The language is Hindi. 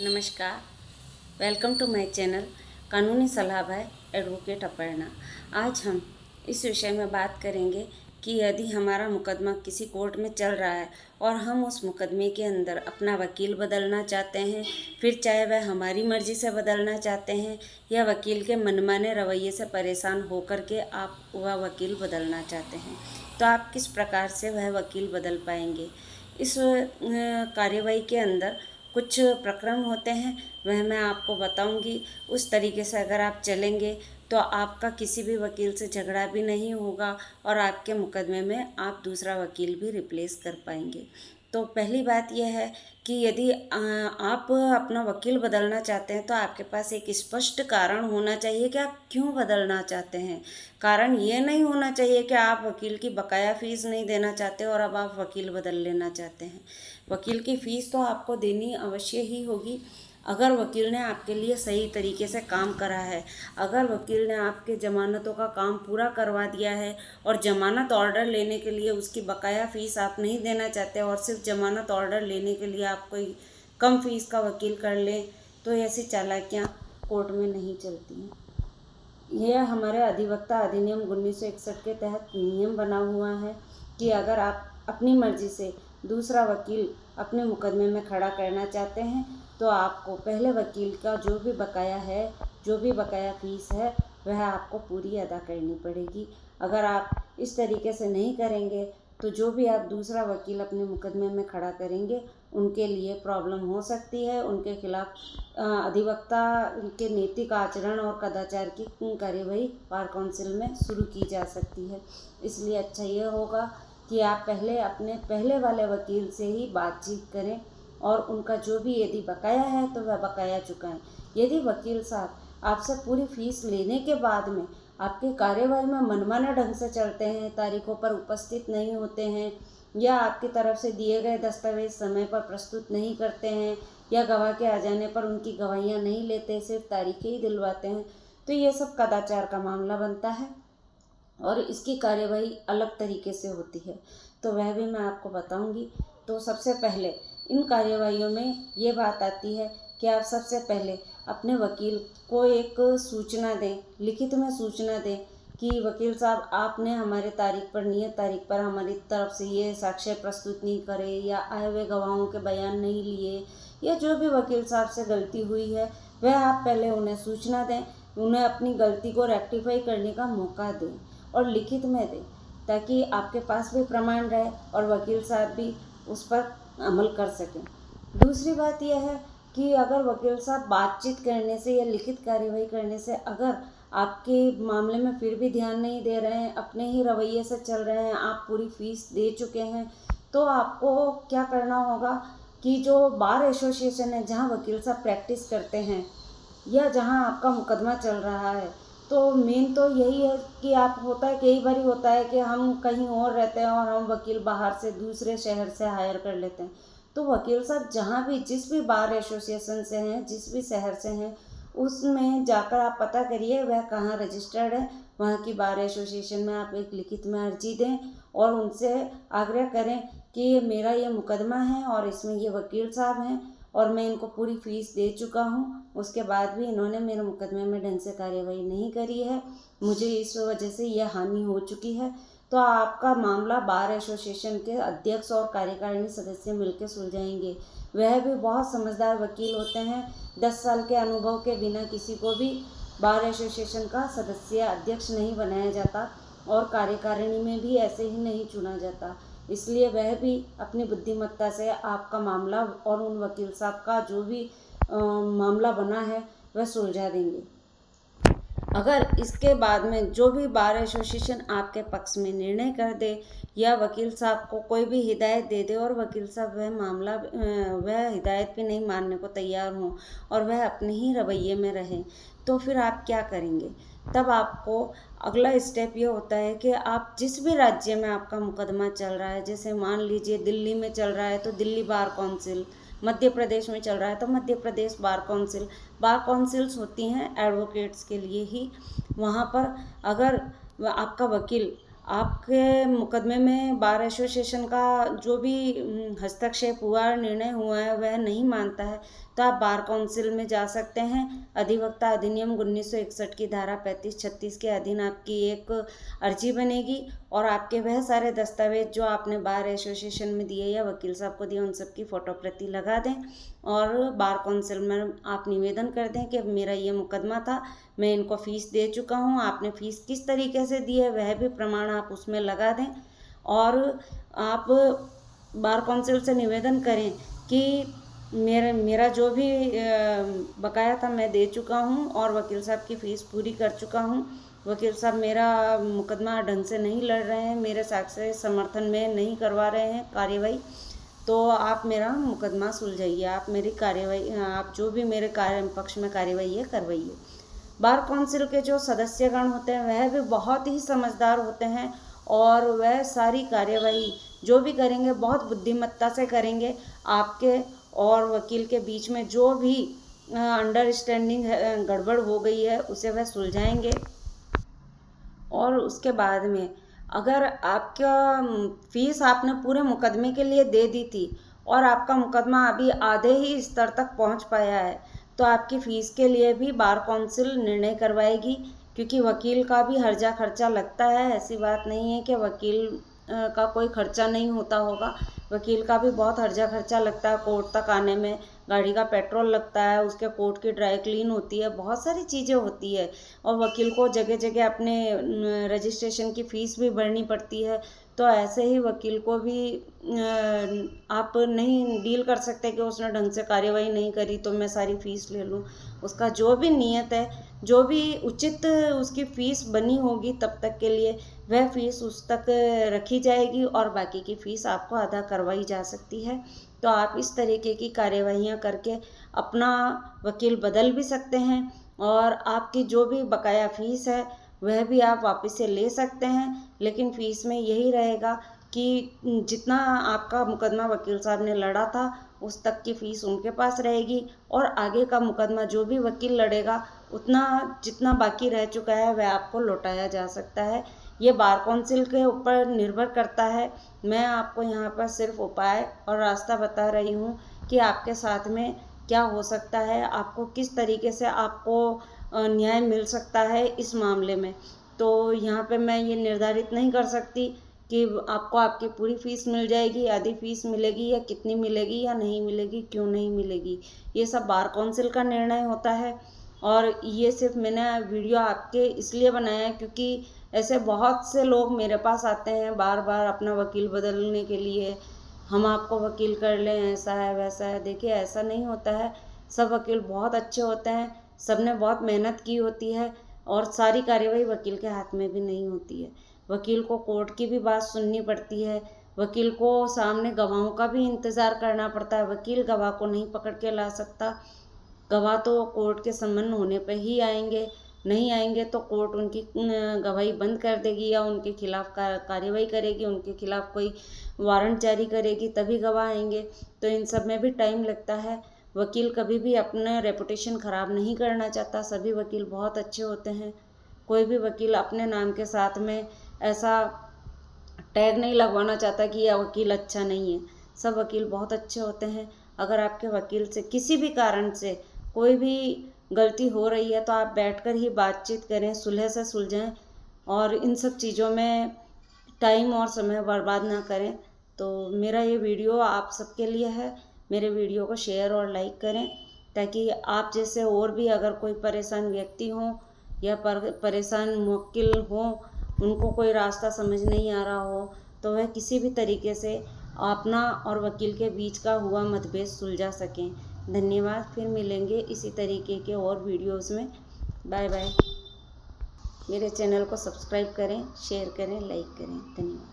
नमस्कार। वेलकम टू माय चैनल कानूनी सलाह बाय एडवोकेट अपर्णा। आज हम इस विषय में बात करेंगे कि यदि हमारा मुकदमा किसी कोर्ट में चल रहा है और हम उस मुकदमे के अंदर अपना वकील बदलना चाहते हैं, फिर चाहे वह हमारी मर्ज़ी से बदलना चाहते हैं या वकील के मनमाने रवैये से परेशान होकर के आप वह वकील बदलना चाहते हैं, तो आप किस प्रकार से वह वकील बदल पाएंगे। इस कार्यवाही के अंदर कुछ प्रक्रम होते हैं, वह मैं आपको बताऊंगी। उस तरीके से अगर आप चलेंगे तो आपका किसी भी वकील से झगड़ा भी नहीं होगा और आपके मुकदमे में आप दूसरा वकील भी रिप्लेस कर पाएंगे। तो पहली बात यह है कि यदि आप अपना वकील बदलना चाहते हैं तो आपके पास एक स्पष्ट कारण होना चाहिए कि आप क्यों बदलना चाहते हैं। कारण ये नहीं होना चाहिए कि आप वकील की बकाया फ़ीस नहीं देना चाहते और अब आप वकील बदल लेना चाहते हैं। वकील की फ़ीस तो आपको देनी अवश्य ही होगी अगर वकील ने आपके लिए सही तरीके से काम करा है, अगर वकील ने आपके ज़मानतों का काम पूरा करवा दिया है और ज़मानत ऑर्डर लेने के लिए उसकी बकाया फ़ीस आप नहीं देना चाहते और सिर्फ ज़मानत ऑर्डर लेने के लिए आप कोई कम फ़ीस का वकील कर लें, तो ऐसी चालाकियाँ कोर्ट में नहीं चलती हैं। यह हमारे अधिवक्ता अधिनियम 1961 के तहत नियम बना हुआ है कि अगर आप अपनी मर्ज़ी से दूसरा वकील अपने मुकदमे में खड़ा करना चाहते हैं तो आपको पहले वकील का जो भी बकाया है, जो भी बकाया फ़ीस है, वह आपको पूरी अदा करनी पड़ेगी। अगर आप इस तरीके से नहीं करेंगे तो जो भी आप दूसरा वकील अपने मुकदमे में खड़ा करेंगे उनके लिए प्रॉब्लम हो सकती है। उनके खिलाफ अधिवक्ता के नैतिक आचरण और कदाचार की कार्यवाही बार काउंसिल में शुरू की जा सकती है। इसलिए अच्छा ये होगा कि आप पहले अपने पहले वाले वकील से ही बातचीत करें और उनका जो भी यदि बकाया है तो वह बकाया चुकाएं। यदि वकील साहब आपसे पूरी फ़ीस लेने के बाद में आपकी कार्यवाही में मनमाने ढंग से चलते हैं, तारीखों पर उपस्थित नहीं होते हैं या आपकी तरफ से दिए गए दस्तावेज समय पर प्रस्तुत नहीं करते हैं या गवाह के आ जाने पर उनकी गवाहियाँ नहीं लेते, सिर्फ तारीखें ही दिलवाते हैं, तो ये सब कदाचार का मामला बनता है और इसकी कार्यवाही अलग तरीके से होती है। तो वह भी मैं आपको बताऊंगी। तो सबसे पहले इन कार्यवाहियों में ये बात आती है कि आप सबसे पहले अपने वकील को एक सूचना दें, लिखित में सूचना दें कि वकील साहब आपने हमारे तारीख पर, नियत तारीख पर हमारी तरफ से ये साक्ष्य प्रस्तुत नहीं करे या आए हुए गवाहों के बयान नहीं लिए या जो भी वकील साहब से गलती हुई है वह आप पहले उन्हें सूचना दें, उन्हें अपनी गलती को रेक्टिफाई करने का मौका दें और लिखित में दें ताकि आपके पास भी प्रमाण रहे और वकील साहब भी उस पर अमल कर सकें। दूसरी बात यह है कि अगर वकील साहब बातचीत करने से या लिखित कार्यवाही करने से अगर आपके मामले में फिर भी ध्यान नहीं दे रहे हैं, अपने ही रवैये से चल रहे हैं, आप पूरी फ़ीस दे चुके हैं, तो आपको क्या करना होगा कि जो बार एसोसिएशन है जहाँ वकील साहब प्रैक्टिस करते हैं या जहाँ आपका मुकदमा चल रहा है, तो मेन तो यही है कि आप होता है कई बार होता है कि हम कहीं और रहते हैं और हम वकील बाहर से दूसरे शहर से हायर कर लेते हैं। तो वकील साहब जहाँ भी जिस भी बार एसोसिएशन से हैं, जिस भी शहर से हैं, उसमें जाकर आप पता करिए वह कहाँ रजिस्टर्ड है, वहाँ की बार एसोसिएशन में आप एक लिखित में अर्जी दें और उनसे आग्रह करें कि मेरा ये मुकदमा है और इसमें ये वकील साहब हैं और मैं इनको पूरी फ़ीस दे चुका हूँ, उसके बाद भी इन्होंने मेरे मुकदमे में ढंग से कार्यवाही नहीं करी है, मुझे इस वजह से यह हानि हो चुकी है। तो आपका मामला बार एसोसिएशन के अध्यक्ष और कार्यकारिणी सदस्य मिलकर सुलझाएंगे। वह भी बहुत समझदार वकील होते हैं। 10 साल के अनुभव के बिना किसी को भी बार एसोसिएशन का सदस्य अध्यक्ष नहीं बनाया जाता और कार्यकारिणी में भी ऐसे ही नहीं चुना जाता। इसलिए वह भी अपनी बुद्धिमत्ता से आपका मामला और उन वकील साहब का जो भी मामला बना है वह सुलझा देंगे। अगर इसके बाद में जो भी बार एसोसिएशन आपके पक्ष में निर्णय कर दे या वकील साहब को कोई भी हिदायत दे दे और वकील साहब वह हिदायत भी नहीं मानने को तैयार हों और वह अपने ही रवैये में रहें, तो फिर आप क्या करेंगे। तब आपको अगला स्टेप ये होता है कि आप जिस भी राज्य में आपका मुकदमा चल रहा है, जैसे मान लीजिए दिल्ली में चल रहा है तो दिल्ली बार काउंसिल, मध्य प्रदेश में चल रहा है तो मध्य प्रदेश बार काउंसिल। बार काउंसिल्स होती हैं एडवोकेट्स के लिए ही। वहाँ पर अगर आपका वकील आपके मुकदमे में बार एसोसिएशन का जो भी हस्तक्षेप हुआ, निर्णय हुआ है, वह नहीं मानता है तो आप बार काउंसिल में जा सकते हैं। अधिवक्ता अधिनियम 1961 की धारा 35-36 के अधीन आपकी एक अर्जी बनेगी और आपके वह सारे दस्तावेज जो आपने बार एसोसिएशन में दिए या वकील साहब को दिए, उन सब की फ़ोटो प्रति लगा दें और बार काउंसिल में आप निवेदन कर दें कि मेरा ये मुकदमा था, मैं इनको फ़ीस दे चुका हूँ, आपने फ़ीस किस तरीके से दी है वह भी प्रमाण आप उसमें लगा दें। और आप बार काउंसिल से निवेदन करें कि मेरा जो भी बकाया था मैं दे चुका हूँ और वकील साहब की फ़ीस पूरी कर चुका हूँ। वकील साहब मेरा मुकदमा ढंग से नहीं लड़ रहे हैं, मेरे साक्ष्य समर्थन में नहीं करवा रहे हैं कार्यवाही, तो आप मेरा मुकदमा सुलझाइए, आप मेरी कार्यवाही, आप जो भी मेरे पक्ष में कार्यवाही है करवाइए। बार काउंसिल के जो सदस्यगण होते हैं वह भी बहुत ही समझदार होते हैं और वह सारी कार्यवाही जो भी करेंगे बहुत बुद्धिमत्ता से करेंगे। आपके और वकील के बीच में जो भी अंडरस्टैंडिंग गड़बड़ हो गई है उसे वह सुलझाएंगे। और उसके बाद में अगर आपका फ़ीस आपने पूरे मुकदमे के लिए दे दी थी और आपका मुकदमा अभी आधे ही स्तर तक पहुंच पाया है तो आपकी फ़ीस के लिए भी बार काउंसिल निर्णय करवाएगी, क्योंकि वकील का भी हर्जा खर्चा लगता है। ऐसी बात नहीं है कि वकील का कोई खर्चा नहीं होता होगा, वकील का भी बहुत हर्जा खर्चा लगता है। कोर्ट तक आने में गाड़ी का पेट्रोल लगता है, उसके कोर्ट की ड्राई क्लीन होती है, बहुत सारी चीज़ें होती है और वकील को जगह जगह अपने रजिस्ट्रेशन की फ़ीस भी भरनी पड़ती है। तो ऐसे ही वकील को भी आप नहीं डील कर सकते कि उसने ढंग से कार्यवाही नहीं करी तो मैं सारी फ़ीस ले लूँ। उसका जो भी नियत है, जो भी उचित उसकी फ़ीस बनी होगी तब तक के लिए वह फ़ीस उस तक रखी जाएगी और बाकी की फ़ीस आपको अदा करवाई जा सकती है। तो आप इस तरीके की कार्यवाहियाँ करके अपना वकील बदल भी सकते हैं और आपकी जो भी बकाया फ़ीस है वह भी आप वापस से ले सकते हैं। लेकिन फ़ीस में यही रहेगा कि जितना आपका मुकदमा वकील साहब ने लड़ा था उस तक की फ़ीस उनके पास रहेगी और आगे का मुकदमा जो भी वकील लड़ेगा उतना जितना बाकी रह चुका है वह आपको लौटाया जा सकता है। ये बार काउंसिल के ऊपर निर्भर करता है। मैं आपको यहाँ पर सिर्फ उपाय और रास्ता बता रही हूँ कि आपके साथ में क्या हो सकता है, आपको किस तरीके से आपको न्याय मिल सकता है इस मामले में। तो यहाँ पे मैं ये निर्धारित नहीं कर सकती कि आपको आपकी पूरी फ़ीस मिल जाएगी, आधी फ़ीस मिलेगी या कितनी मिलेगी या नहीं मिलेगी, क्यों नहीं मिलेगी, ये सब बार काउंसिल का निर्णय होता है। और ये सिर्फ मैंने वीडियो आपके इसलिए बनाया है क्योंकि ऐसे बहुत से लोग मेरे पास आते हैं बार बार अपना वकील बदलने के लिए, हम आपको वकील कर लें, ऐसा है वैसा है। देखिए ऐसा नहीं होता है, सब वकील बहुत अच्छे होते हैं, सब ने बहुत मेहनत की होती है और सारी कार्यवाही वकील के हाथ में भी नहीं होती है। वकील को कोर्ट की भी बात सुननी पड़ती है, वकील को सामने गवाहों का भी इंतज़ार करना पड़ता है। वकील गवाह को नहीं पकड़ के ला सकता, गवाह तो कोर्ट के सम्मन होने पर ही आएंगे, नहीं आएंगे तो कोर्ट उनकी गवाही बंद कर देगी या उनके खिलाफ कार्यवाही करेगी, उनके खिलाफ कोई वारंट जारी करेगी तभी गवाह आएंगे। तो इन सब में भी टाइम लगता है। वकील कभी भी अपना रेपुटेशन ख़राब नहीं करना चाहता, सभी वकील बहुत अच्छे होते हैं। कोई भी वकील अपने नाम के साथ में ऐसा टैग नहीं लगवाना चाहता कि यह वकील अच्छा नहीं है। सब वकील बहुत अच्छे होते हैं। अगर आपके वकील से किसी भी कारण से कोई भी गलती हो रही है तो आप बैठकर ही बातचीत करें, सुलह से सुलझाएं और इन सब चीज़ों में टाइम और समय बर्बाद ना करें। तो मेरा ये वीडियो आप सबके लिए है, मेरे वीडियो को शेयर और लाइक करें ताकि आप जैसे और भी अगर कोई परेशान व्यक्ति हो या परेशान मुवक्किल हो, उनको कोई रास्ता समझ नहीं आ रहा हो तो वह किसी भी तरीके से अपना और वकील के बीच का हुआ मतभेद सुलझा सकें। धन्यवाद, फिर मिलेंगे इसी तरीके के और वीडियोस में। Bye bye. मेरे चैनल को सब्सक्राइब करें, शेयर करें, लाइक करें। धन्यवाद।